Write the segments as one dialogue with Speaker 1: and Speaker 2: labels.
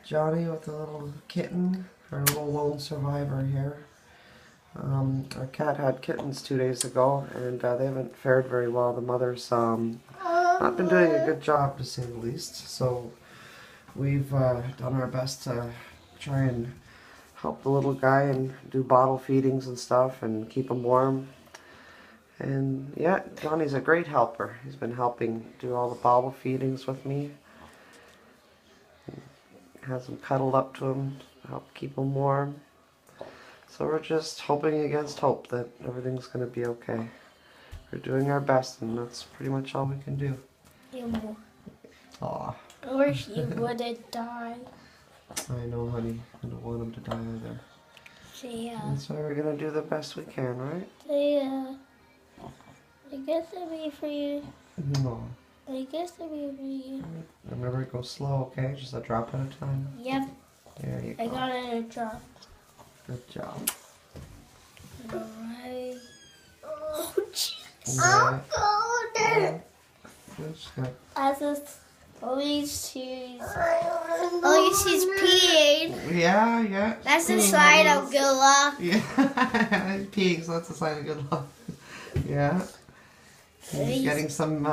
Speaker 1: Johnny with a little kitten, our little lone survivor here. Our cat had kittens 2 days ago, and they haven't fared very well. The mother's not been doing a good job, to say the least. So we've done our best to try and help the little guy and do bottle feedings and stuff and keep him warm. And yeah, Johnny's a great helper. He's been helping do all the bottle feedings with me. Has him cuddled up to him to help keep him warm. So we're just hoping against hope that everything's going to be okay. We're doing our best, and that's pretty much all we can do. Aw.
Speaker 2: I wish he wouldn't die.
Speaker 1: I know, honey. I don't want him to die either.
Speaker 2: Yeah.
Speaker 1: That's why we're going to do the best we can, right?
Speaker 2: Yeah. I guess it'd be for you.
Speaker 1: No.
Speaker 2: I guess it'd be for you.
Speaker 1: Remember, go slow, okay? Just a drop at a time.
Speaker 2: Yep.
Speaker 1: There you go.
Speaker 2: I got it in a drop.
Speaker 1: Good job.
Speaker 2: Alright. Oh, jeez.
Speaker 1: Yeah.
Speaker 2: Oh,
Speaker 1: Just gonna...
Speaker 2: At least she's peeing.
Speaker 1: Yeah.
Speaker 2: That's the sign of good luck.
Speaker 1: Yeah, he's peeing, so that's a sign of good luck. Yeah. He's getting some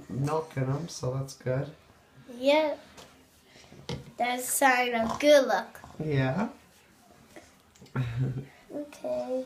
Speaker 1: milk in him, so that's good.
Speaker 2: Yeah. That's a sign of good luck.
Speaker 1: Yeah.
Speaker 2: Okay.